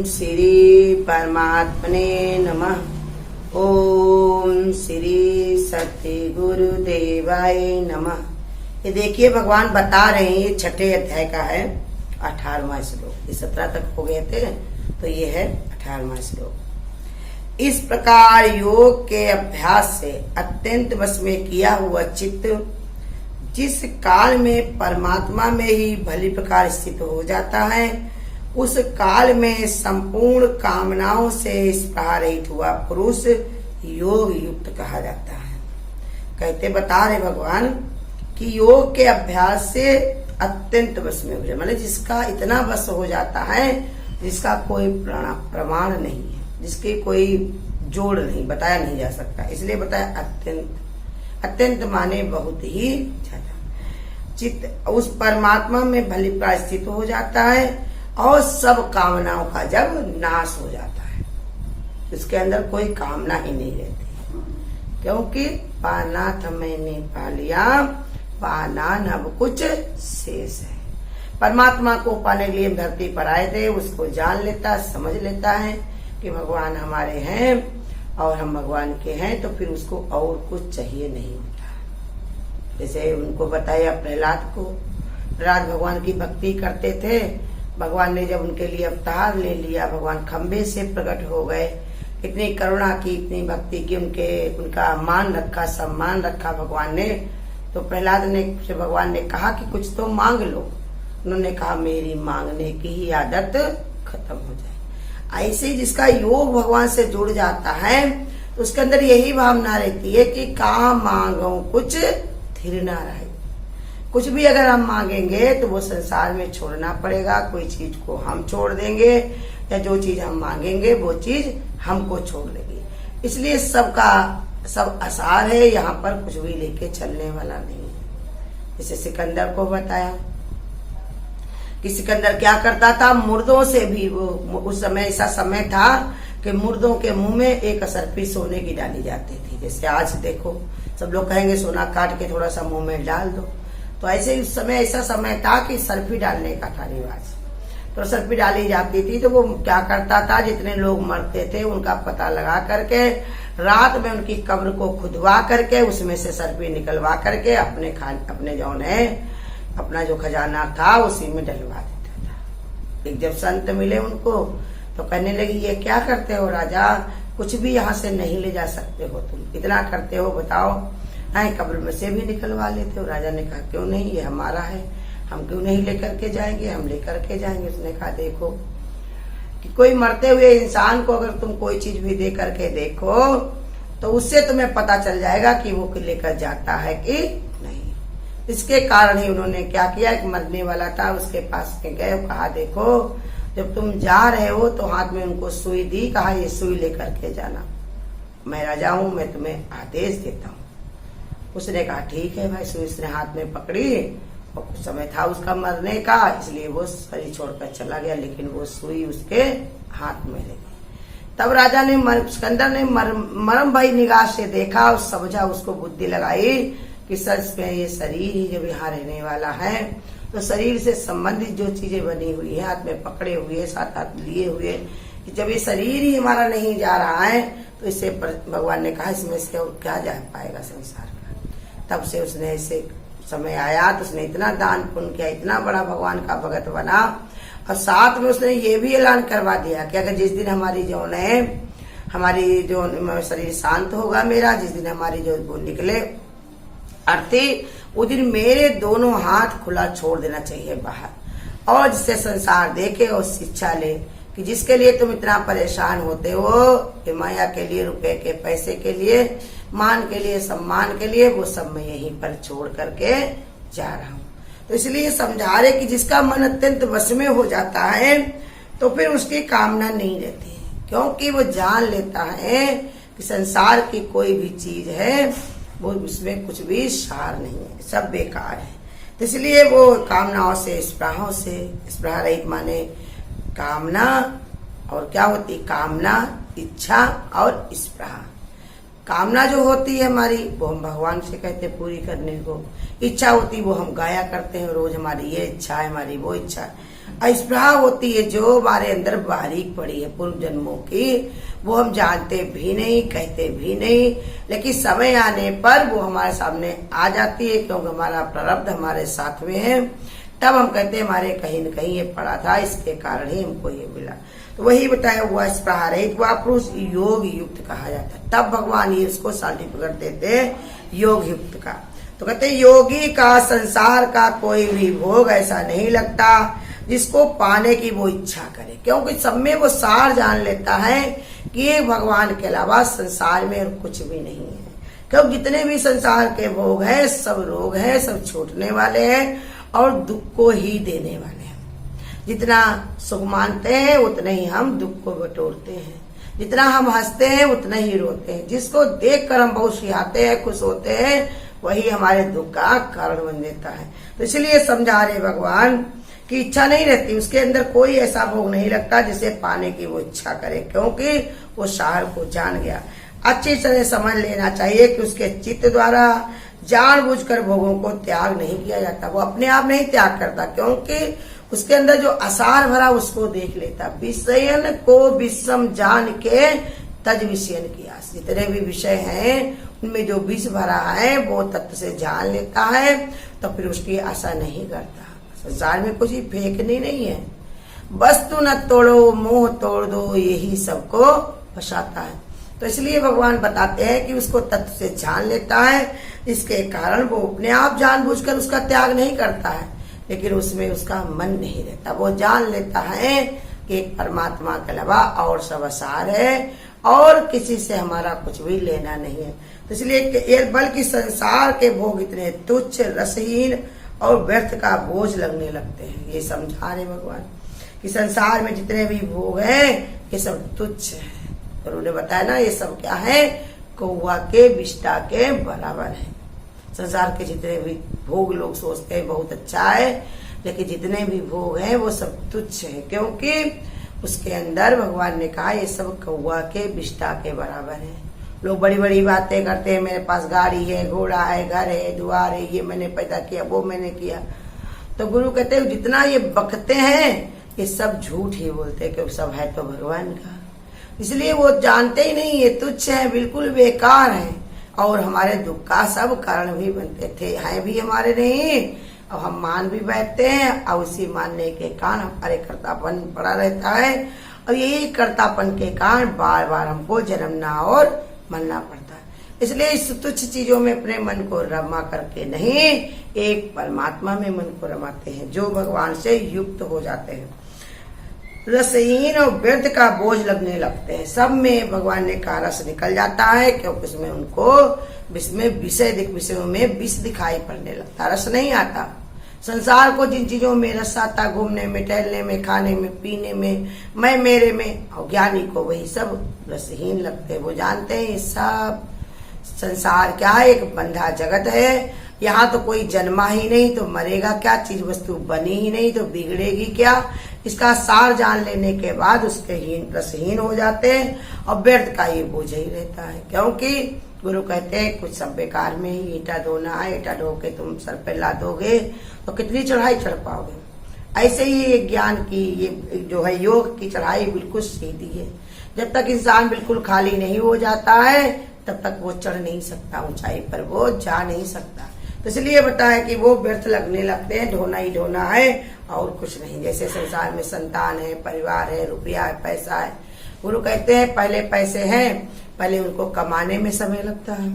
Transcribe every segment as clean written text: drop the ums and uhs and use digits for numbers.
श्री परमात्मने नमः। ओम श्री सत्य गुरुदेवाय नमः। ये देखिए भगवान बता रहे हैं, ये छठे अध्याय का है 18वां श्लोक। ये 17 तक हो गए थे, तो ये है 18वां श्लोक। इस प्रकार योग के अभ्यास से अत्यंत वश में किया हुआ चित्त जिस काल में परमात्मा में ही भली प्रकार स्थित हो जाता है, उस काल में संपूर्ण कामनाओं से स्पृहा रहित हुआ पुरुष योग युक्त कहा जाता है। कहते बता रहे भगवान कि योग के अभ्यास से अत्यंत वश में हो जाए, मतलब जिसका इतना वश हो जाता है जिसका कोई प्रमाण नहीं है, जिसके कोई जोड़ नहीं, बताया नहीं जा सकता, इसलिए बताया अत्यंत। अत्यंत माने बहुत ही ज्यादा। चित्त उस परमात्मा में भली प्रकार स्थित हो जाता है और सब कामनाओं का जब नाश हो जाता है, उसके अंदर कोई कामना ही नहीं रहती, क्योंकि पाना था मैंने पा लिया, पाना अब कुछ शेष है। परमात्मा को पाने के लिए धरती पर आए थे, उसको जान लेता, समझ लेता है कि भगवान हमारे हैं और हम भगवान के हैं, तो फिर उसको और कुछ चाहिए नहीं होता। जैसे उनको बताया प्रहलाद को, प्रहलाद भगवान की भक्ति करते थे, भगवान ने जब उनके लिए अवतार ले लिया, भगवान खंबे से प्रकट हो गए, इतनी करुणा की, इतनी भक्ति की, उनका मान रखा, सम्मान रखा भगवान ने। तो प्रहलाद ने से भगवान ने कहा कि कुछ तो मांग लो। उन्होंने कहा मेरी मांगने की ही आदत खत्म हो जाए। ऐसे जिसका योग भगवान से जुड़ जाता है, तो उसके अंदर यही भावना रहती है कि कहाँ मांगो कुछ थिर ना रहे। कुछ भी अगर हम मांगेंगे तो वो संसार में छोड़ना पड़ेगा, कोई चीज को हम छोड़ देंगे, या जो चीज हम मांगेंगे वो चीज हमको छोड़ देगी। इसलिए सबका सब आसार है, यहाँ पर कुछ भी लेके चलने वाला नहीं है। जैसे सिकंदर को बताया कि सिकंदर क्या करता था, मुर्दों से भी, वो उस समय ऐसा समय था कि मुर्दों के मुंह में एक असरफी सोने की डाली जाती थी। जैसे आज देखो सब लोग कहेंगे सोना काट के थोड़ा सा मुंह में डाल दो, तो ऐसे उस समय ऐसा समय था कि सरफी डालने का था रिवाज। तो सरफी डाली जाती थी, तो वो क्या करता था, जितने लोग मरते थे उनका पता लगा करके रात में उनकी कब्र को खुदवा करके उसमें से सरफी निकलवा करके अपने जौन है अपना जो खजाना था उसी में डलवा देता था। एक जब संत मिले उनको तो कहने लगी ये क्या करते हो राजा, कुछ भी यहाँ से नहीं ले जा सकते हो, तुम इतना करते हो, बताओ। नहीं, कब्र में से भी निकलवा लेते हो। राजा ने कहा क्यों नहीं, ये हमारा है, हम क्यों नहीं लेकर के जाएंगे, हम लेकर के जाएंगे। उसने कहा देखो कि कोई मरते हुए इंसान को अगर तुम कोई चीज भी दे करके देखो तो उससे तुम्हें पता चल जाएगा कि वो लेकर जाता है कि नहीं। इसके कारण ही उन्होंने क्या किया, एक मरने वाला था उसके पास गए, कहा देखो जब तुम जा रहे हो तो हाथ में उनको सुई दी, कहा ये सुई लेकर के जाना, मैं राजा हूं, मैं तुम्हें आदेश देता हूँ। उसने कहा ठीक है भाई। सुई उसने हाथ में पकड़ी और कुछ समय था उसका मरने का, इसलिए वो शरीर छोड़कर चला गया, लेकिन वो सुई उसके हाथ में लगी। तब राजा ने सिकंदर ने मरम भाई निगाह से देखा और समझा, उसको बुद्धि लगाई कि सच में ये शरीर ही जब यहाँ रहने वाला है, तो शरीर से संबंधित जो चीजें बनी हुई है, हाथ में पकड़े हुए, साथ हाथ लिए हुए, कि जब ये शरीर ही हमारा नहीं जा रहा है तो इससे भगवान ने कहा इसमें से और क्या जा पाएगा संसार का। तब से उसने ऐसे समय आया तो उसने इतना दान पुण्य किया, इतना बड़ा भगवान का भगत बना, और साथ में उसने ये भी ऐलान करवा दिया कि अगर जिस दिन हमारी जो है हमारी जो शरीर शांत होगा मेरा, जिस दिन हमारी जो वो निकले अर्थी, उस दिन मेरे दोनों हाथ खुला छोड़ देना चाहिए बाहर, और जिससे संसार देखे और शिक्षा ले कि जिसके लिए तुम इतना परेशान होते हो, कि माया के लिए, रुपए के पैसे के लिए, मान के लिए, सम्मान के लिए, वो सब मैं यहीं पर छोड़ करके जा रहा हूँ। तो इसलिए समझा रहे कि जिसका मन अत्यंत वश में हो जाता है तो फिर उसकी कामना नहीं रहती है, क्योंकि वो जान लेता है कि संसार की कोई भी चीज है वो उसमें कुछ भी सार नहीं है, सब बेकार है। तो इसलिए वो कामनाओं से, स्पृहा रहित माने कामना, और क्या होती कामना, इच्छा और स्पृहा। कामना जो होती है हमारी वो हम भगवान से कहते पूरी करने को, इच्छा होती वो हम गाया करते हैं रोज, हमारी ये इच्छा है, हमारी वो इच्छा है। स्पृहा होती है जो हमारे अंदर बारीक पड़ी है पूर्व जन्मों की, वो हम जानते भी नहीं, कहते भी नहीं, लेकिन समय आने पर वो हमारे सामने आ जाती है, क्योंकि हमारा प्रारब्ध हमारे साथ में है। तब हम कहते हैं हमारे कहीं न कहीं ये पड़ा था, इसके कारण ही हमको ये मिला। तो वही बताया हुआ स्पृहा रहित हुआ पुरुष योग युक्त कहा जाता है। तब भगवान ये उसको सर्टिफिकेट देते हैं योग युक्त का। तो कहते हैं योगी का संसार का कोई भी भोग ऐसा नहीं लगता जिसको पाने की वो इच्छा करे, क्योंकि सब में वो सार जान लेता है कि भगवान के अलावा संसार में कुछ भी नहीं है। क्योंकि जितने भी संसार के भोग है सब रोग है, सब छूटने वाले हैं और दुख को ही देने वाले हैं। जितना सुख मानते हैं उतने ही हम दुख को बटोरते हैं, जितना हम हंसते हैं उतना ही रोते हैं। जिसको देखकर हम बहुत सिहाते हैं, खुश होते हैं, वही हमारे दुख का कारण बन देता है। तो इसलिए समझा रहे भगवान की इच्छा नहीं रहती, उसके अंदर कोई ऐसा भोग नहीं लगता जिसे पाने की वो इच्छा करे, क्योंकि वो सार को जान गया। अच्छी तरह समझ लेना चाहिए कि उसके चित्त द्वारा जानबूझकर भोगों को त्याग नहीं किया जाता। वो अपने आप नहीं त्याग करता, क्योंकि उसके अंदर जो असार भरा उसको देख लेता। विषयन को विषम जान के तज विषयन की आस। जितने भी विषय हैं उनमें जो विष भरा है वो तत्व से जान लेता है, तो फिर उसकी आशा नहीं करता। संसार में कुछ ही फेंकनी नहीं है, वस्तु न तोड़ो मोह तोड़ दो, यही सबको फंसाता है। तो इसलिए भगवान बताते हैं कि उसको तत्व से जान लेता है, इसके कारण वो अपने आप जानबूझकर उसका त्याग नहीं करता है, लेकिन उसमें उसका मन नहीं रहता। वो जान लेता है कि एक परमात्मा के अलावा और सब असार है और किसी से हमारा कुछ भी लेना नहीं है। तो इसलिए बल्कि संसार के भोग इतने तुच्छ, रसहीन और व्यर्थ का बोझ लगने लगते हैं। ये समझा रहे भगवान कि संसार में जितने भी भोग हैं ये सब तुच्छ है। और उन्होंने बताया ना, ये सब क्या है, कौवा के विष्टा के बराबर है। संसार के जितने भी भोग लोग सोचते हैं बहुत अच्छा है, लेकिन जितने भी भोग हैं वो सब तुच्छ है, क्योंकि उसके अंदर भगवान ने कहा ये सब कौवा के विष्टा के बराबर है। लोग बड़ी बड़ी बातें करते हैं, मेरे पास गाड़ी है, घोड़ा है, घर है, द्वार है, ये मैंने पैदा किया, वो मैंने किया। तो गुरु कहते हैं जितना ये बकते हैं ये सब झूठ ही बोलते हैं, क्योंकि सब है तो भगवान का। इसलिए वो जानते ही नहीं ये तुच्छ है, बिल्कुल बेकार है, और हमारे दुख का सब कारण भी बनते थे, हैं भी हमारे नहीं, और हम मान भी बैठते हैं, और उसी मानने के कारण हमारे कर्तापन पड़ा रहता है, और यही कर्तापन के कारण बार बार हमको जन्मना और मरना पड़ता है। इसलिए इस तुच्छ चीजों में अपने मन को रमा करके नहीं, एक परमात्मा में मन को रमाते हैं, जो भगवान से युक्त हो जाते हैं। रसहीन और व्यर्थ का बोझ लगने लगते हैं, सब में भगवान ने कहा रस निकल जाता है, क्योंकि उसमें उनको विषयों में विष दिखाई पड़ने लगता, रस नहीं आता। संसार को जिन चीजों में रस आता, घूमने में, टहलने में, खाने में, पीने में, मैं मेरे में, और ज्ञानी को वही सब रसहीन लगते हैं। वो जानते हैं ये सब संसार क्या है, एक बंधा जगत है, यहाँ तो कोई जन्मा ही नहीं तो मरेगा क्या, चीज वस्तु बनी ही नहीं तो बिगड़ेगी क्या। इसका सार जान लेने के बाद उसके रसहीन हो जाते हैं, और व्यर्थ का ये बोझ ही रहता है, क्योंकि गुरु कहते हैं कुछ सब बेकार में ही ईटा ढोना है, ईटा ढो के तुम सर पे ला दोगे तो कितनी चढ़ाई चढ़ पाओगे। ऐसे ही ये ज्ञान की ये जो है योग की चढ़ाई बिल्कुल सीधी है। जब तक इंसान बिल्कुल खाली नहीं हो जाता है तब तक वो चढ़ नहीं सकता, ऊंचाई पर वो जा नहीं सकता। तो इसलिए बताया कि वो व्यर्थ लगने लगते हैं, ढोना ही ढोना है और कुछ नहीं। जैसे संसार में संतान है, परिवार है, रुपया है, पैसा है। गुरु कहते हैं पहले पैसे हैं, पहले उनको कमाने में समय लगता है,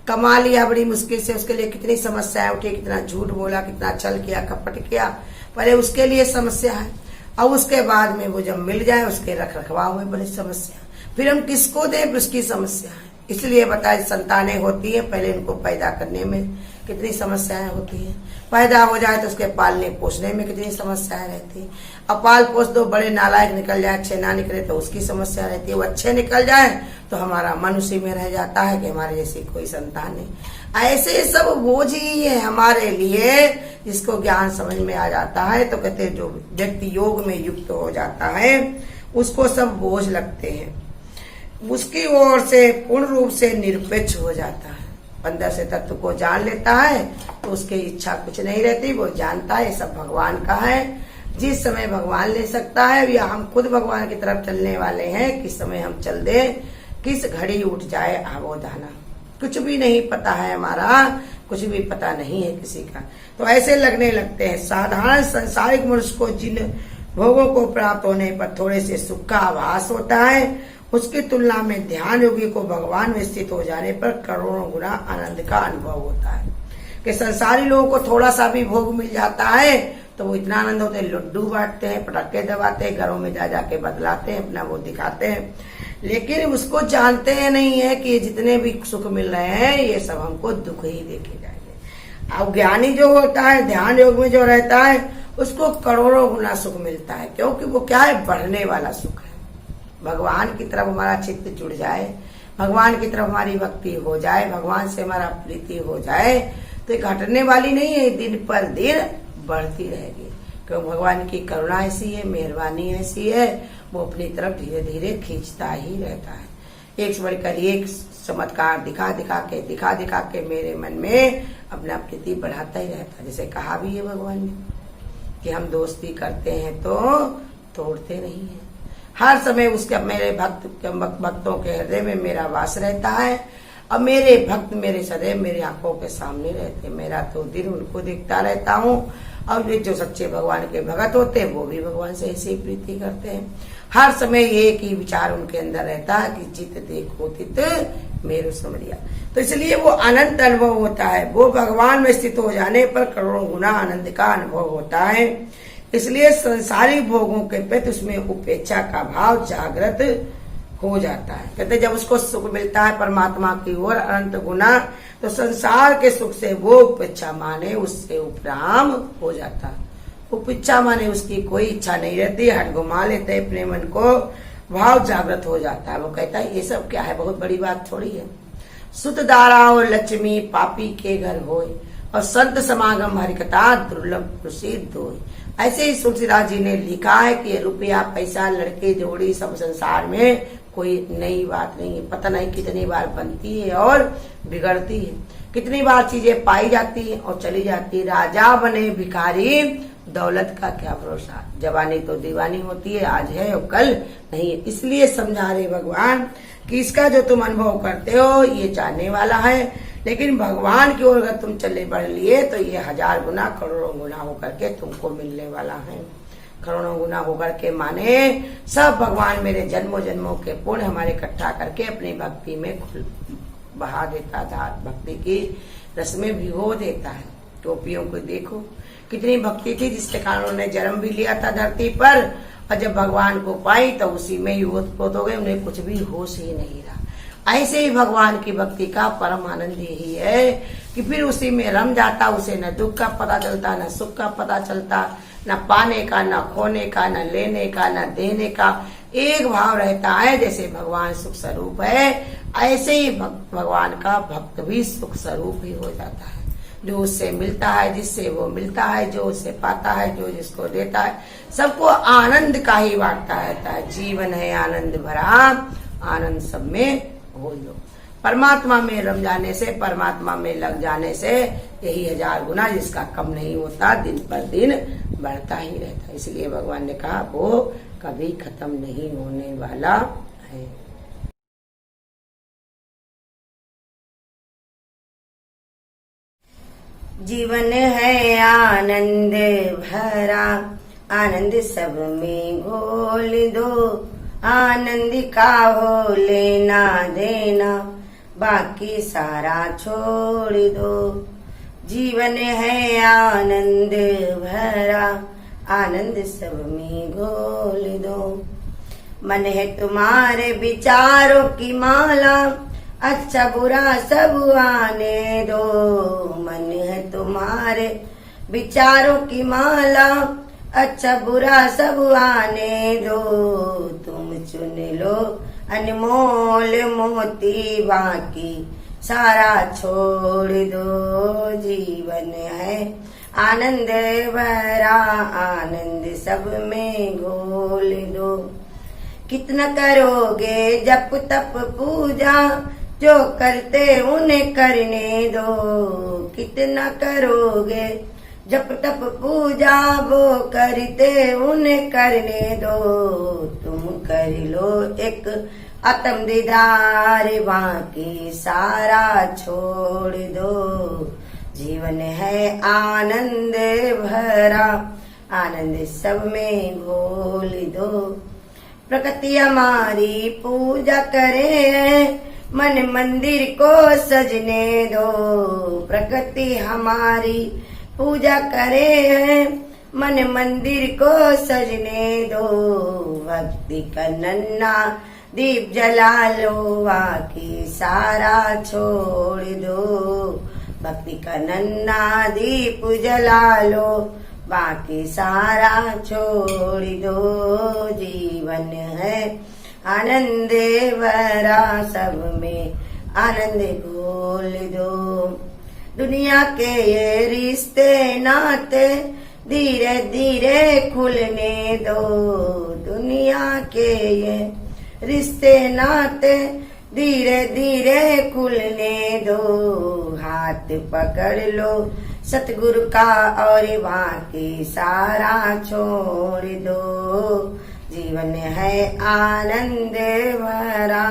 कमा लिया बड़ी मुश्किल से, उसके लिए कितनी समस्याएं उठी, कितना झूठ बोला, कितना छल किया, कपट किया, पहले उसके लिए समस्या है। और उसके बाद में वो जब मिल जाए उसके रख रखवाव में बड़ी समस्या, फिर हम किसको दें उसकी समस्या है। इसलिए बताए संतानें होती है, पहले उनको पैदा करने में कितनी समस्याएं होती हैं, पैदा हो जाए तो उसके पालने पोसने में कितनी समस्याएं रहती हैं। अब पाल पोस दो, बड़े नालायक निकल जाए, अच्छे ना निकले तो उसकी समस्या रहती है, वो अच्छे निकल जाए तो हमारा मन उसी में रह जाता है कि हमारे जैसी कोई संतान नहीं। ऐसे सब बोझ ही है हमारे लिए। जिसको ज्ञान समझ में आ जाता है तो कहते हैं जो व्यक्ति योग में युक्त हो जाता है उसको सब बोझ लगते हैं, उसकी ओर से पूर्ण रूप से निरपेक्ष हो जाता है, अंदर से तत्व को जान लेता है तो उसकी इच्छा कुछ नहीं रहती। वो जानता है सब भगवान का है, जिस समय भगवान ले सकता है, या हम खुद भगवान की तरफ चलने वाले हैं, किस समय हम चल दे, किस घड़ी उठ जाए आवोदाना, कुछ भी नहीं पता है हमारा, कुछ भी पता नहीं है किसी का। तो ऐसे लगने लगते हैं। साधारण संसारिक मनुष्य को जिन भोगों को प्राप्त होने पर थोड़े से सुख का आभास होता है, उसकी तुलना में ध्यान योगी को भगवान में स्थित हो जाने पर करोड़ों गुना आनंद का अनुभव होता है। कि संसारी लोगों को थोड़ा सा भी भोग मिल जाता है तो वो इतना आनंद होते हैं, लड्डू बांटते हैं, पटाखे दबाते हैं, घरों में जा जाके बदलाते हैं, अपना वो दिखाते हैं, लेकिन उसको जानते हैं नहीं है कि जितने भी सुख मिल रहे हैं ये सब हमको दुख ही देके जाएंगे। अब ज्ञानी जो होता है, ध्यान योग में जो रहता है, उसको करोड़ों गुना सुख मिलता है, क्योंकि वो क्या है, बढ़ने वाला सुख है। भगवान की तरफ हमारा चित्त जुड़ जाए, भगवान की तरफ हमारी भक्ति हो जाए, भगवान से हमारा प्रीति हो जाए, तो घटने वाली नहीं है, दिन पर दिन बढ़ती रहेगी। क्योंकि भगवान की करुणा ऐसी है, मेहरबानी ऐसी है, वो अपनी तरफ धीरे धीरे खींचता ही रहता है। एक से बढ़कर एक चमत्कार दिखा दिखा के मेरे मन में अपना प्रीति बढ़ाता ही रहता है। जैसे कहा भी है भगवान ने कि हम दोस्ती करते हैं तो तोड़ते नहीं है। हर समय उसके मेरे भक्तों के हृदय में मेरा वास रहता है, और मेरे भक्त मेरे सदैव मेरी आंखों के सामने रहते। मेरा तो दिन उनको देखता रहता हूँ, और जो सच्चे भगवान के भगत होते हैं वो भी भगवान से ऐसे ही प्रीति करते हैं। हर समय एक ही विचार उनके अंदर रहता है कि चित देखो तित मेरू समरिया। तो इसलिए वो अनंत अनुभव होता है। वो भगवान में स्थित हो जाने पर करोड़ों गुना आनंद का अनुभव होता है। इसलिए संसारिक भोगों के प्रति उसमें उपेक्षा का भाव जागृत हो जाता है। कहते जब उसको सुख मिलता है परमात्मा की ओर अनंत गुना, तो संसार के सुख से वो उपेक्षा माने उससे उपराम हो जाता है। उपेक्षा माने उसकी कोई इच्छा नहीं रहती, हट घुमा लेते अपने मन को, भाव जागृत हो जाता है। वो कहता है ये सब क्या है, बहुत बड़ी बात थोड़ी है। सुत दारा और लक्ष्मी पापी के घर होए, और संत समागम हरिकथा दुर्लभ प्रसिद्ध होए। ऐसे ही तुलसीदास जी ने लिखा है कि रुपया पैसा लड़के जोड़ी सब संसार में कोई नई बात नहीं है। पता नहीं कितनी बार बनती है और बिगड़ती है, कितनी बार चीजें पाई जाती है और चली जाती है। राजा बने भिखारी, दौलत का क्या भरोसा, जवानी तो दीवानी होती है, आज है और कल नहीं है। इसलिए समझा रहे भगवान कि इसका जो तुम अनुभव करते हो ये जानने वाला है, लेकिन भगवान की ओर अगर तुम चले बढ़ लिए तो ये 1000 गुना करोड़ों गुना होकर के तुमको मिलने वाला है। करोड़ों गुना होकर के माने सब भगवान मेरे जन्मों जन्मों के पुण्य हमारे इकट्ठा करके अपनी भक्ति में बहा देता था, भक्ति की रस में भिगो देता है। टोपियों को देखो कितनी भक्ति थी, जिसके कारण उन्होंने जन्म भी लिया था धरती पर, और जब भगवान को पाई तो उसी में ही ओतप्रोत हो गए, उन्हें कुछ भी होश ही नहीं रहा। ऐसे ही भगवान की भक्ति का परम आनंद यही है कि फिर उसी में रम जाता, उसे न दुख का पता चलता, न सुख का पता चलता, न पाने का, न खोने का, न लेने का, न देने का। एक भाव रहता है। जैसे भगवान सुख स्वरूप है, ऐसे ही भगवान का भक्त भी सुख स्वरूप ही हो जाता है। जो उससे मिलता है, जिससे वो मिलता है, जो उससे पाता है, जो जिसको देता है, सबको आनंद का ही बांटता रहता है। जीवन है आनंद भरा, आनंद सब में हो लो। परमात्मा में रम जाने से, परमात्मा में लग जाने से यही 1000 गुना, जिसका कम नहीं होता, दिन पर दिन बढ़ता ही रहता है। इसलिए भगवान ने कहा वो कभी खत्म नहीं होने वाला है। जीवन है आनंद भरा, आनंद सब में घोल दो, आनंद का हो लेना देना, बाकी सारा छोड़ दो। जीवन है आनंद भरा, आनंद सब में घोल दो। मन है तुम्हारे विचारों की माला, अच्छा बुरा सब आने दो। मन है तुम्हारे विचारों की माला, अच्छा बुरा सब आने दो। तुम चुन लो अनमोल मोती, बाकी सारा छोड़ दो। जीवन है आनंद भरा, आनंद सब में घोल दो। कितना करोगे जप तप पूजा, जो करते उन्हें करने दो। कितना करोगे जप तप पूजा वो करते उन्हें करने दो, तुम कर लो एक आत्म दीदार, बाकी सारा छोड़ दो। जीवन है आनंद भरा, आनंद सब में घोल दो। प्रकृति हमारी पूजा करे, मन मंदिर को सजने दो। प्रकृति हमारी पूजा करे, मन मंदिर को सजने दो। भक्ति का नन्ना दीप जला लो, बाकी सारा छोड़ दो। भक्ति का नन्ना दीप जला लो, बाकी सारा छोड़ दो। जीवन है आनंद भरा, सब में आनंद घोल दो। दुनिया के ये रिश्ते नाते धीरे धीरे खुलने दो। दुनिया के ये रिश्ते नाते धीरे धीरे खुलने दो। हाथ पकड़ लो सतगुरु का और बाकी सारा छोड़ दो। जीवन है आनंद भरा,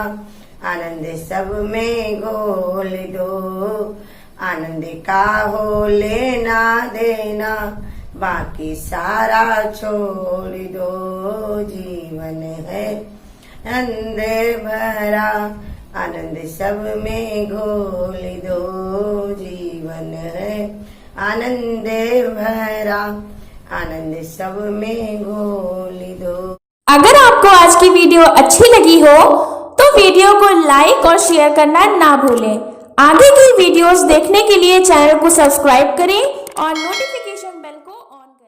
आनंद सब में घोल दो। आनंद का हो लेना देना, बाकी सारा छोड़ दो। जीवन है आनंद भरा, आनंद सब में घोल दो। जीवन है आनंद भरा, आनंद सब में घोल दो। अगर आपको आज की वीडियो अच्छी लगी हो तो वीडियो को लाइक और शेयर करना ना भूलें। आगे की वीडियोस देखने के लिए चैनल को सब्सक्राइब करें और नोटिफिकेशन बेल को ऑन करें।